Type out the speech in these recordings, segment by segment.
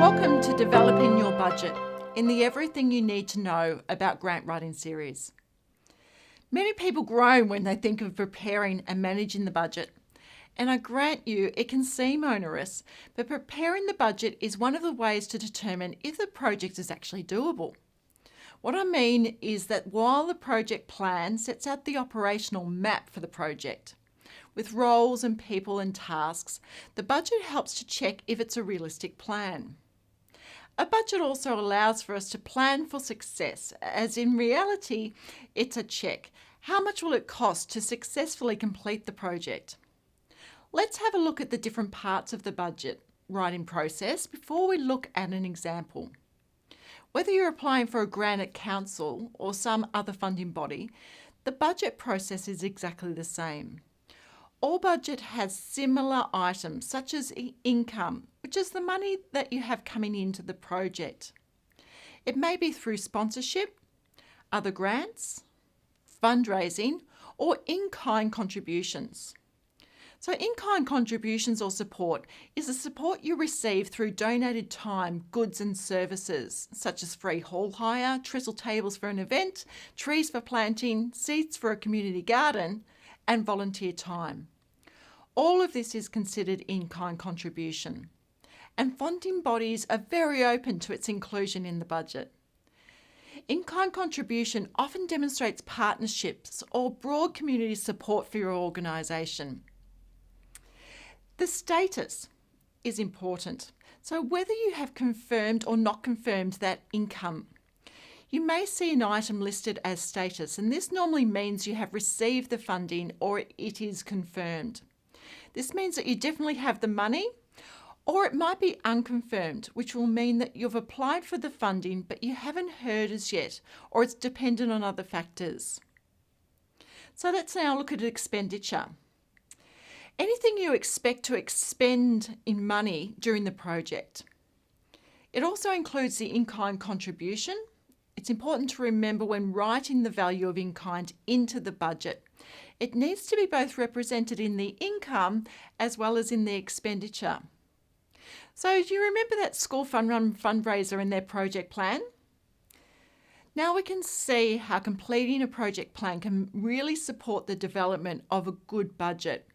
Welcome to Developing Your Budget in the Everything You Need to Know About Grant Writing series. Many people groan when they think of preparing and managing the budget. And I grant you, it can seem onerous, but preparing the budget is one of the ways to determine if the project is actually doable. What I mean is that while the project plan sets out the operational map for the project, with roles and people and tasks, the budget helps to check if it's a realistic plan. A budget also allows for us to plan for success, as in reality, it's a check. How much will it cost to successfully complete the project? Let's have a look at the different parts of the budget writing process before we look at an example. Whether you're applying for a grant at council or some other funding body, the budget process is exactly the same. All budget has similar items such as income, which is the money that you have coming into the project. It may be through sponsorship, other grants, fundraising, or in-kind contributions. So in-kind contributions or support is the support you receive through donated time, goods and services, such as free hall hire, trestle tables for an event, trees for planting, seeds for a community garden, and volunteer time. All of this is considered in-kind contribution, and funding bodies are very open to its inclusion in the budget. In-kind contribution often demonstrates partnerships or broad community support for your organisation. The status is important. So whether you have confirmed or not confirmed that income, you may see an item listed as status, and this normally means you have received the funding or it is confirmed. This means that you definitely have the money, or it might be unconfirmed, which will mean that you've applied for the funding but you haven't heard as yet, or it's dependent on other factors. So let's now look at expenditure. Anything you expect to expend in money during the project. It also includes the in-kind contribution. It's important to remember when writing the value of in-kind into the budget. It needs to be both represented in the income as well as in the expenditure. So do you remember that school fund run fundraiser in their project plan? Now we can see how completing a project plan can really support the development of a good budget.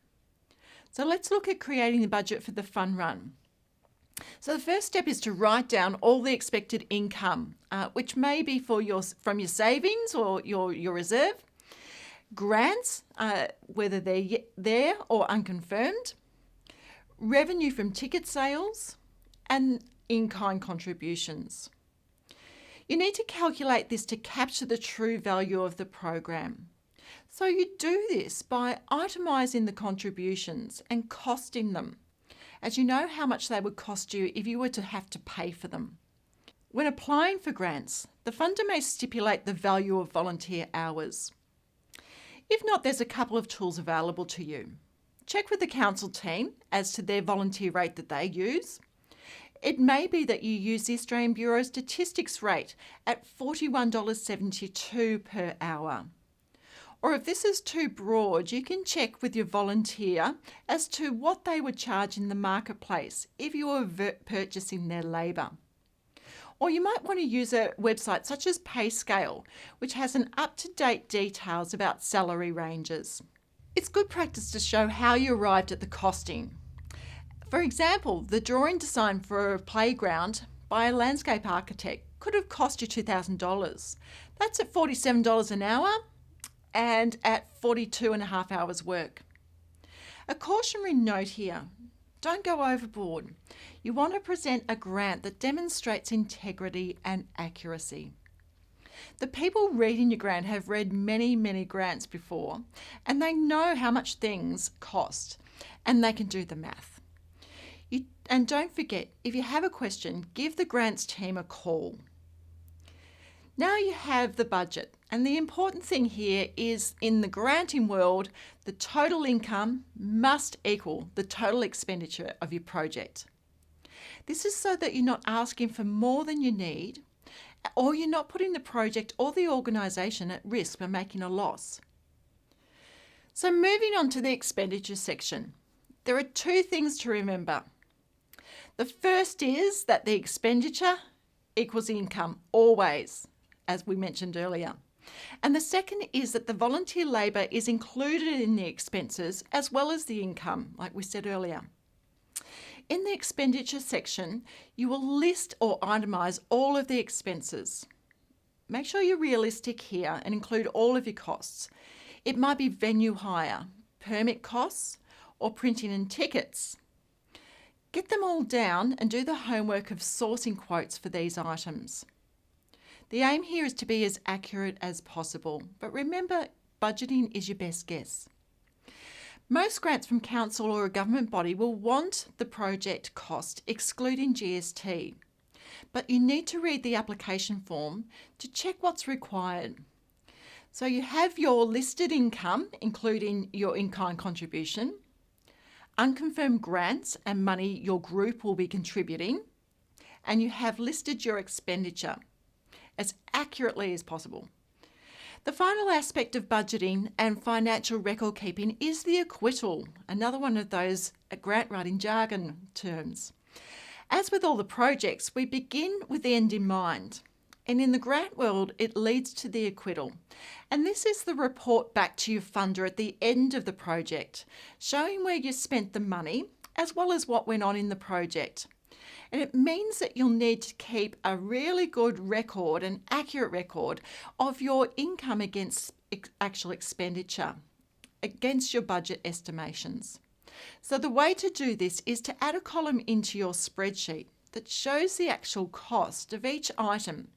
So let's look at creating the budget for the fun run. So the first step is to write down all the expected income, which may be from your savings or your reserve, grants, whether they're there or unconfirmed, revenue from ticket sales, and in-kind contributions. You need to calculate this to capture the true value of the program. So you do this by itemising the contributions and costing them, as you know how much they would cost you if you were to have to pay for them. When applying for grants, the funder may stipulate the value of volunteer hours. If not, there's a couple of tools available to you. Check with the council team as to their volunteer rate that they use. It may be that you use the Australian Bureau of Statistics rate at $41.72 per hour. Or if this is too broad, you can check with your volunteer as to what they would charge in the marketplace if you were purchasing their labour. Or you might want to use a website such as PayScale, which has an up-to-date details about salary ranges. It's good practice to show how you arrived at the costing. For example, the drawing design for a playground by a landscape architect could have cost you $2,000. That's at $47 an hour and at 42.5 hours work. A cautionary note here, don't go overboard. You want to present a grant that demonstrates integrity and accuracy. The people reading your grant have read many grants before, and they know how much things cost, and they can do the math. And don't forget, if you have a question, give the grants team a call. Now you have the budget, and the important thing here is in the granting world, the total income must equal the total expenditure of your project. This is so that you're not asking for more than you need, or you're not putting the project or the organisation at risk by making a loss. So moving on to the expenditure section, there are two things to remember. The first is that the expenditure equals the income, always, as we mentioned earlier. And the second is that the volunteer labour is included in the expenses as well as the income, like we said earlier. In the expenditure section, you will list or itemise all of the expenses. Make sure you're realistic here and include all of your costs. It might be venue hire, permit costs, or printing and tickets. Get them all down and do the homework of sourcing quotes for these items. The aim here is to be as accurate as possible, but remember, budgeting is your best guess. Most grants from council or a government body will want the project cost excluding GST, but you need to read the application form to check what's required. So you have your listed income, including your in-kind contribution, unconfirmed grants and money your group will be contributing, and you have listed your expenditure as accurately as possible. The final aspect of budgeting and financial record keeping is the acquittal, another one of those grant writing jargon terms. As with all the projects, we begin with the end in mind. And in the grant world, it leads to the acquittal. And this is the report back to your funder at the end of the project, showing where you spent the money as well as what went on in the project. And it means that you'll need to keep a really good record, an accurate record of your income against actual expenditure, against your budget estimations. So the way to do this is to add a column into your spreadsheet that shows the actual cost of each item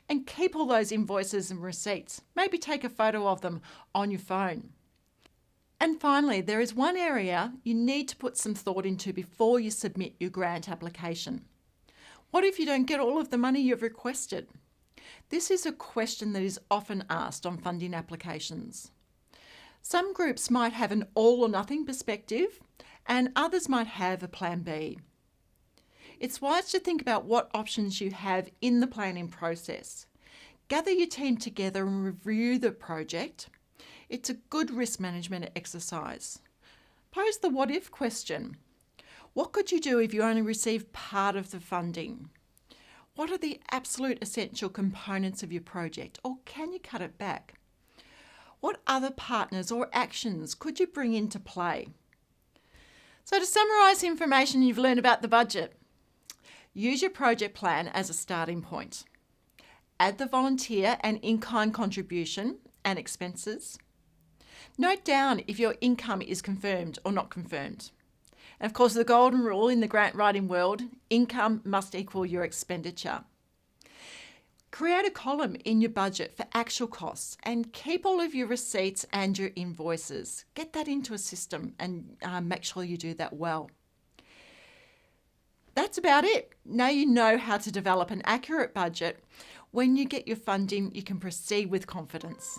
and keep all those invoices and receipts. Maybe take a photo of them on your phone. And finally, there is one area you need to put some thought into before you submit your grant application. What if you don't get all of the money you've requested? This is a question that is often asked on funding applications. Some groups might have an all or nothing perspective, and others might have a plan B. It's wise to think about what options you have in the planning process. Gather your team together and review the project. It's a good risk management exercise. Pose the what if question. What could you do if you only received part of the funding? What are the absolute essential components of your project, or can you cut it back? What other partners or actions could you bring into play? So to summarise the information you've learned about the budget, use your project plan as a starting point. Add the volunteer and in-kind contribution and expenses. Note down if your income is confirmed or not confirmed. And of course, the golden rule in the grant writing world, income must equal your expenditure. Create a column in your budget for actual costs and keep all of your receipts and your invoices. Get that into a system and make sure you do that well. That's about it. Now you know how to develop an accurate budget. When you get your funding, you can proceed with confidence.